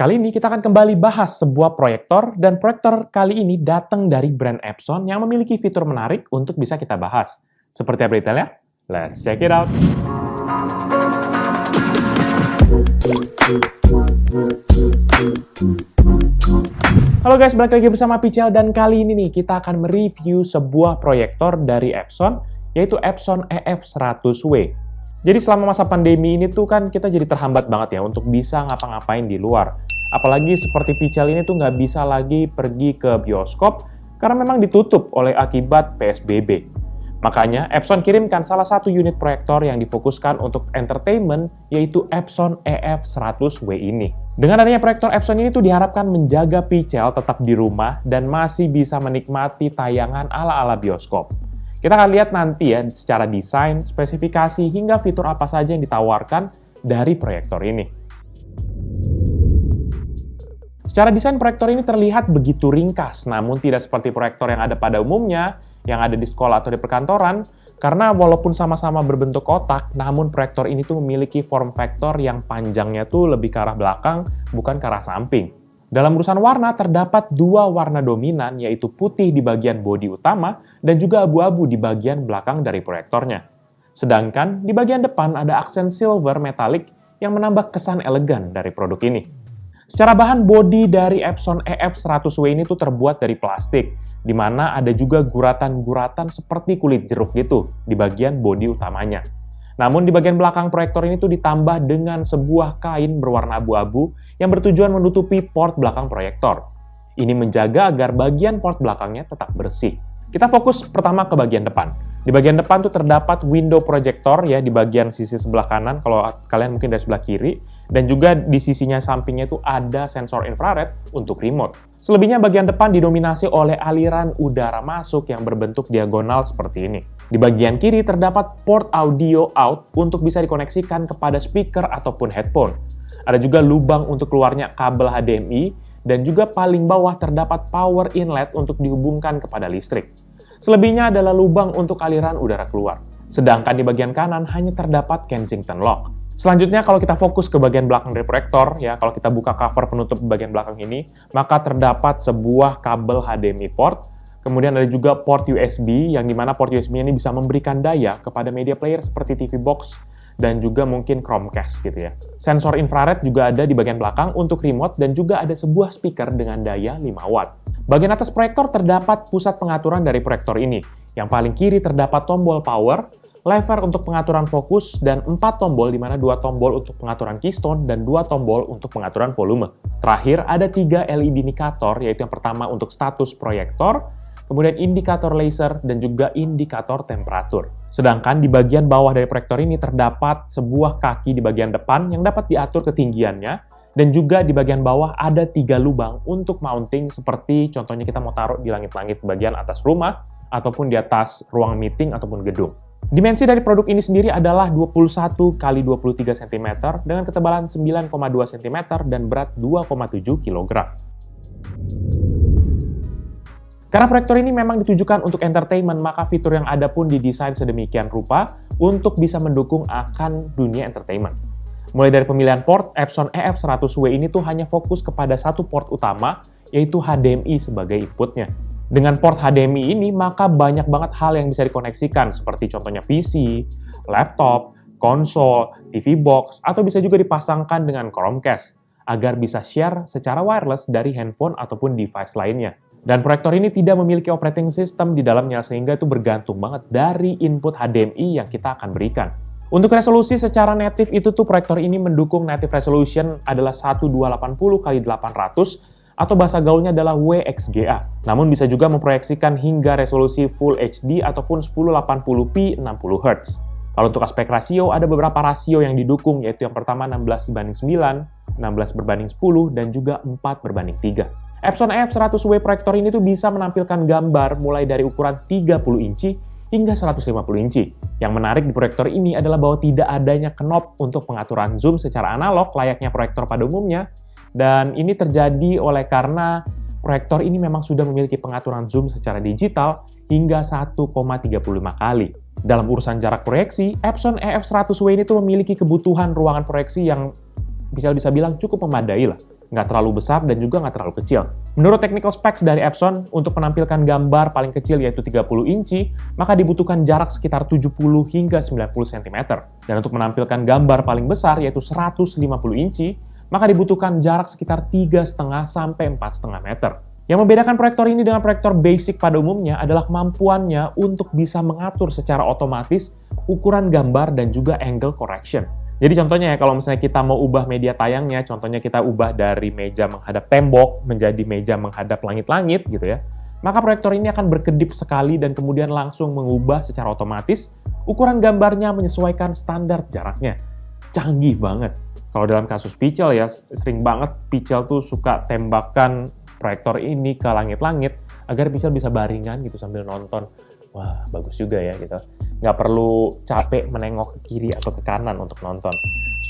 Kali ini kita akan kembali bahas sebuah proyektor, dan proyektor kali ini datang dari brand Epson yang memiliki fitur menarik untuk bisa kita bahas. Seperti apa detailnya? Let's check it out! Halo guys, balik lagi bersama Pichel, dan kali ini nih kita akan mereview sebuah proyektor dari Epson, yaitu Epson EF100W. Jadi selama masa pandemi ini tuh kan kita jadi terhambat banget ya untuk bisa ngapa-ngapain di luar. Apalagi seperti Pichel ini tuh nggak bisa lagi pergi ke bioskop karena memang ditutup oleh akibat PSBB. Makanya Epson kirimkan salah satu unit proyektor yang difokuskan untuk entertainment, yaitu Epson EF100W ini. Dengan adanya proyektor Epson ini tuh diharapkan menjaga Pichel tetap di rumah dan masih bisa menikmati tayangan ala-ala bioskop. Kita akan lihat nanti ya secara desain, spesifikasi, hingga fitur apa saja yang ditawarkan dari proyektor ini. Secara desain proyektor ini terlihat begitu ringkas, namun tidak seperti proyektor yang ada pada umumnya, yang ada di sekolah atau di perkantoran, karena walaupun sama-sama berbentuk kotak, namun proyektor ini tuh memiliki form factor yang panjangnya tuh lebih ke arah belakang, bukan ke arah samping. Dalam urusan warna, terdapat dua warna dominan, yaitu putih di bagian bodi utama dan juga abu-abu di bagian belakang dari proyektornya. Sedangkan di bagian depan ada aksen silver metalik yang menambah kesan elegan dari produk ini. Secara bahan, bodi dari Epson EF100W ini tuh terbuat dari plastik, di mana ada juga guratan-guratan seperti kulit jeruk gitu di bagian bodi utamanya. Namun di bagian belakang proyektor ini tuh ditambah dengan sebuah kain berwarna abu-abu yang bertujuan menutupi port belakang proyektor. Ini menjaga agar bagian port belakangnya tetap bersih. Kita fokus pertama ke bagian depan. Di bagian depan tuh terdapat window projector ya di bagian sisi sebelah kanan, kalau kalian mungkin dari sebelah kiri, dan juga di sisinya sampingnya itu ada sensor infrared untuk remote. Selebihnya bagian depan didominasi oleh aliran udara masuk yang berbentuk diagonal seperti ini. Di bagian kiri terdapat port audio out untuk bisa dikoneksikan kepada speaker ataupun headphone. Ada juga lubang untuk keluarnya kabel HDMI, dan juga paling bawah terdapat power inlet untuk dihubungkan kepada listrik. Selebihnya adalah lubang untuk aliran udara keluar. Sedangkan di bagian kanan hanya terdapat Kensington lock. Selanjutnya kalau kita fokus ke bagian belakang dari proyektor, ya kalau kita buka cover penutup bagian belakang ini, maka terdapat sebuah kabel HDMI port, kemudian ada juga port USB, yang dimana port USB ini bisa memberikan daya kepada media player seperti TV box, dan juga mungkin Chromecast gitu ya. Sensor infrared juga ada di bagian belakang untuk remote, dan juga ada sebuah speaker dengan daya 5 watt. Bagian atas proyektor terdapat pusat pengaturan dari proyektor ini. Yang paling kiri terdapat tombol power, lever untuk pengaturan fokus, dan 4 tombol di mana 2 tombol untuk pengaturan keystone dan 2 tombol untuk pengaturan volume. Terakhir ada 3 LED indikator, yaitu yang pertama untuk status proyektor, kemudian indikator laser, dan juga indikator temperatur. Sedangkan di bagian bawah dari proyektor ini terdapat sebuah kaki di bagian depan yang dapat diatur ketinggiannya, dan juga di bagian bawah ada 3 lubang untuk mounting, seperti contohnya kita mau taruh di langit-langit bagian atas rumah, ataupun di atas ruang meeting ataupun gedung. Dimensi dari produk ini sendiri adalah 21 x 23 cm dengan ketebalan 9,2 cm dan berat 2,7 kg. Karena proyektor ini memang ditujukan untuk entertainment, maka fitur yang ada pun didesain sedemikian rupa untuk bisa mendukung akan dunia entertainment. Mulai dari pemilihan port, Epson EF100W ini tuh hanya fokus kepada satu port utama, yaitu HDMI sebagai inputnya. Dengan port HDMI ini, maka banyak banget hal yang bisa dikoneksikan, seperti contohnya PC, laptop, konsol, TV box, atau bisa juga dipasangkan dengan Chromecast, agar bisa share secara wireless dari handphone ataupun device lainnya. Dan proyektor ini tidak memiliki operating system di dalamnya, sehingga itu bergantung banget dari input HDMI yang kita akan berikan. Untuk resolusi secara native itu tuh proyektor ini mendukung native resolution adalah 1280 x 800 atau bahasa gaulnya adalah WXGA. Namun bisa juga memproyeksikan hingga resolusi Full HD ataupun 1080p 60Hz. Lalu untuk aspek rasio ada beberapa rasio yang didukung, yaitu yang pertama 16:9, 16:10, dan juga 4:3. Epson EF100W proyektor ini tuh bisa menampilkan gambar mulai dari ukuran 30 inci hingga 150 inci. Yang menarik di proyektor ini adalah bahwa tidak adanya knob untuk pengaturan zoom secara analog layaknya proyektor pada umumnya, dan ini terjadi oleh karena proyektor ini memang sudah memiliki pengaturan zoom secara digital hingga 1,35 kali. Dalam urusan jarak proyeksi, Epson EF100W ini tuh memiliki kebutuhan ruangan proyeksi yang bisa bilang cukup memadai lah. nggak terlalu besar dan juga nggak terlalu kecil. Menurut technical specs dari Epson, untuk menampilkan gambar paling kecil yaitu 30 inci, maka dibutuhkan jarak sekitar 70 hingga 90 cm. Dan untuk menampilkan gambar paling besar yaitu 150 inci, maka dibutuhkan jarak sekitar 3,5 sampai 4,5 meter. Yang membedakan proyektor ini dengan proyektor basic pada umumnya adalah kemampuannya untuk bisa mengatur secara otomatis ukuran gambar dan juga angle correction. Jadi contohnya ya, kalau misalnya kita mau ubah media tayangnya, contohnya kita ubah dari meja menghadap tembok menjadi meja menghadap langit-langit gitu ya, maka proyektor ini akan berkedip sekali dan kemudian langsung mengubah secara otomatis ukuran gambarnya menyesuaikan standar jaraknya. Canggih banget. Kalau dalam kasus Pichel ya, sering banget Pichel tuh suka tembakan proyektor ini ke langit-langit agar Pichel bisa baringan gitu sambil nonton. Wah, bagus juga ya gitu. Nggak perlu capek menengok ke kiri atau ke kanan untuk nonton.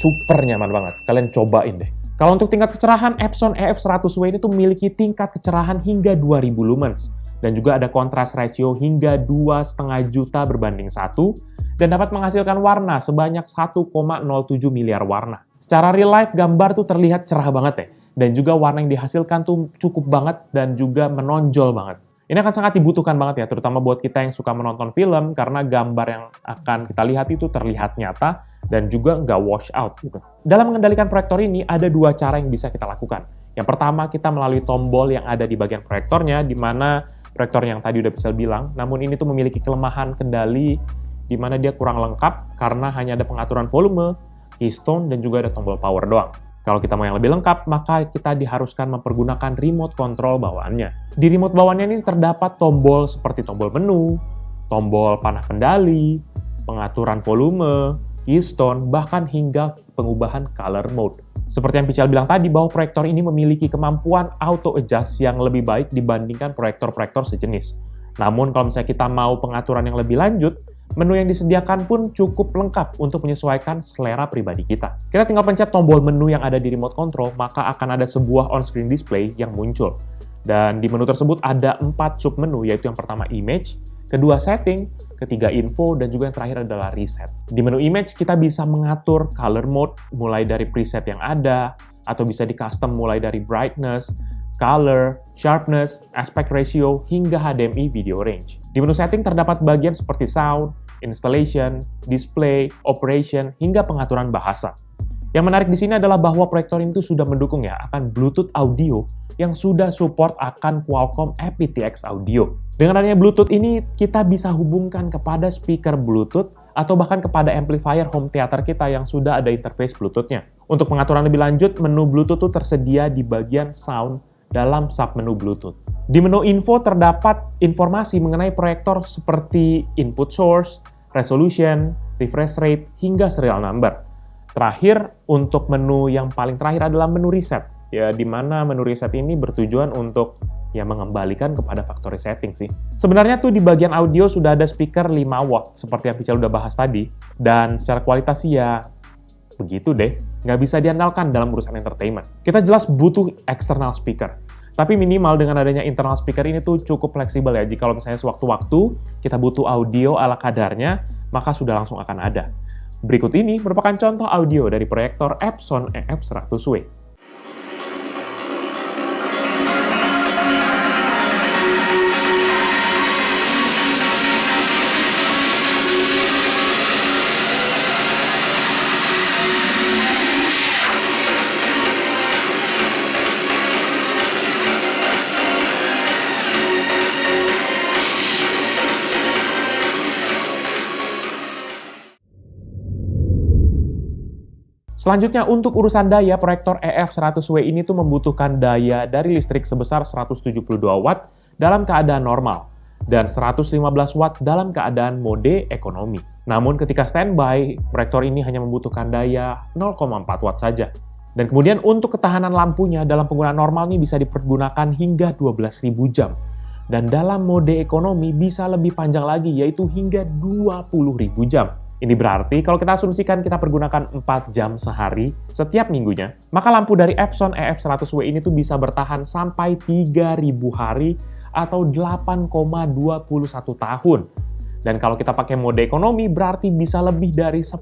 Super nyaman banget. Kalian cobain deh. Kalau untuk tingkat kecerahan, Epson EF100W ini tuh memiliki tingkat kecerahan hingga 2000 lumens. Dan juga ada contrast ratio hingga 2,5 juta berbanding 1. Dan dapat menghasilkan warna sebanyak 1,07 miliar warna. Secara real life, gambar tuh terlihat cerah banget ya. Dan juga warna yang dihasilkan tuh cukup banget dan juga menonjol banget. Ini akan sangat dibutuhkan banget ya, terutama buat kita yang suka menonton film, karena gambar yang akan kita lihat itu terlihat nyata dan juga nggak wash out gitu. Dalam mengendalikan proyektor ini, ada dua cara yang bisa kita lakukan. Yang pertama, kita melalui tombol yang ada di bagian proyektornya, di mana proyektor yang tadi udah bisa bilang, namun ini tuh memiliki kelemahan kendali, di mana dia kurang lengkap karena hanya ada pengaturan volume, keystone, dan juga ada tombol power doang. Kalau kita mau yang lebih lengkap, maka kita diharuskan mempergunakan remote control bawaannya. Di remote bawaannya ini terdapat tombol seperti tombol menu, tombol panah kendali, pengaturan volume, keystone, bahkan hingga pengubahan color mode. Seperti yang Pichel bilang tadi, bahwa proyektor ini memiliki kemampuan auto adjust yang lebih baik dibandingkan proyektor-proyektor sejenis. Namun kalau misalnya kita mau pengaturan yang lebih lanjut, menu yang disediakan pun cukup lengkap untuk menyesuaikan selera pribadi kita. Kita tinggal pencet tombol menu yang ada di remote control, maka akan ada sebuah on-screen display yang muncul. Dan di menu tersebut ada 4 submenu, yaitu yang pertama image, kedua setting, ketiga info, dan juga yang terakhir adalah reset. Di menu image, kita bisa mengatur color mode mulai dari preset yang ada, atau bisa di-custom mulai dari brightness, color, sharpness, aspect ratio, hingga HDMI video range. Di menu setting terdapat bagian seperti sound, installation, display, operation, hingga pengaturan bahasa. Yang menarik di sini adalah bahwa proyektor itu sudah mendukung ya akan Bluetooth audio yang sudah support akan Qualcomm aptX audio. Dengan adanya Bluetooth ini, kita bisa hubungkan kepada speaker Bluetooth atau bahkan kepada amplifier home theater kita yang sudah ada interface Bluetooth-nya. Untuk pengaturan lebih lanjut, menu Bluetooth itu tersedia di bagian sound dalam submenu Bluetooth. Di menu info terdapat informasi mengenai proyektor seperti input source, resolution, refresh rate, hingga serial number. Terakhir, untuk menu yang paling terakhir adalah menu reset. Ya, di mana menu reset ini bertujuan untuk ya mengembalikan kepada factory setting sih. Sebenarnya tuh di bagian audio sudah ada speaker 5 watt, seperti yang Pichel udah bahas tadi. Dan secara kualitas sih ya begitu deh, nggak bisa diandalkan dalam urusan entertainment. Kita jelas butuh external speaker. Tapi minimal dengan adanya internal speaker ini tuh cukup fleksibel ya. Jika misalnya sewaktu-waktu kita butuh audio ala kadarnya, maka sudah langsung akan ada. Berikut ini merupakan contoh audio dari proyektor Epson EF100W. Selanjutnya, untuk urusan daya, proyektor EF100W ini tuh membutuhkan daya dari listrik sebesar 172 watt dalam keadaan normal dan 115 watt dalam keadaan mode ekonomi. Namun ketika standby, proyektor ini hanya membutuhkan daya 0,4 watt saja. Dan kemudian untuk ketahanan lampunya dalam penggunaan normal ini bisa dipergunakan hingga 12.000 jam. Dan dalam mode ekonomi bisa lebih panjang lagi, yaitu hingga 20.000 jam. Ini berarti kalau kita asumsikan kita pergunakan 4 jam sehari setiap minggunya, maka lampu dari Epson EF100W ini tuh bisa bertahan sampai 3.000 hari atau 8,21 tahun. Dan kalau kita pakai mode ekonomi berarti bisa lebih dari 10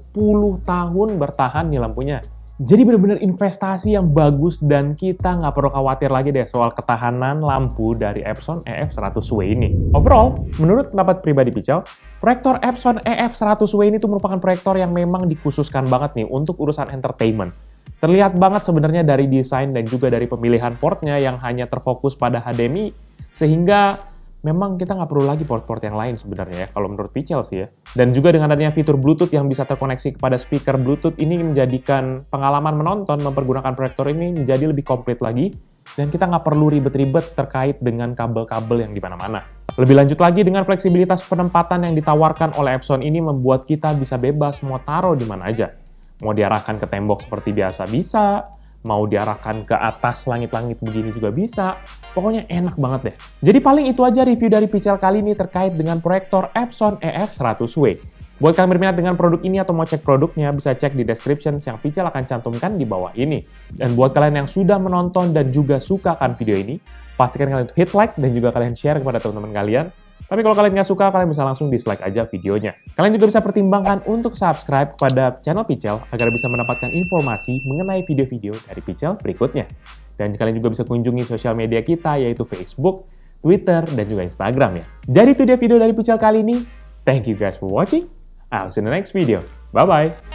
tahun bertahan nih lampunya. Jadi benar-benar investasi yang bagus dan kita nggak perlu khawatir lagi deh soal ketahanan lampu dari Epson EF100W ini. Overall, menurut pendapat pribadi Pichel, proyektor Epson EF100W ini tuh merupakan proyektor yang memang dikhususkan banget nih untuk urusan entertainment. Terlihat banget sebenarnya dari desain dan juga dari pemilihan portnya yang hanya terfokus pada HDMI, sehingga memang kita nggak perlu lagi port-port yang lain sebenarnya ya, kalau menurut Pichel sih ya. Dan juga dengan adanya fitur Bluetooth yang bisa terkoneksi kepada speaker Bluetooth ini menjadikan pengalaman menonton mempergunakan proyektor ini menjadi lebih komplit lagi, dan kita nggak perlu ribet-ribet terkait dengan kabel-kabel yang di mana-mana. Lebih lanjut lagi, dengan fleksibilitas penempatan yang ditawarkan oleh Epson ini membuat kita bisa bebas mau taruh di mana aja. Mau diarahkan ke tembok seperti biasa bisa, mau diarahkan ke atas langit-langit begini juga bisa. Pokoknya enak banget deh. Jadi paling itu aja review dari Pichel kali ini terkait dengan proyektor Epson EF100W. Buat kalian berminat dengan produk ini atau mau cek produknya, bisa cek di description yang Pichel akan cantumkan di bawah ini. Dan buat kalian yang sudah menonton dan juga suka kan video ini, pastikan kalian hit like dan juga kalian share kepada teman-teman kalian. Tapi kalau kalian nggak suka, kalian bisa langsung dislike aja videonya. Kalian juga bisa pertimbangkan untuk subscribe kepada channel Pichel agar bisa mendapatkan informasi mengenai video-video dari Pichel berikutnya. Dan kalian juga bisa kunjungi sosial media kita, yaitu Facebook, Twitter, dan juga Instagram ya. Jadi itu dia video dari Pichel kali ini. Thank you guys for watching. I'll see you in the next video. Bye-bye.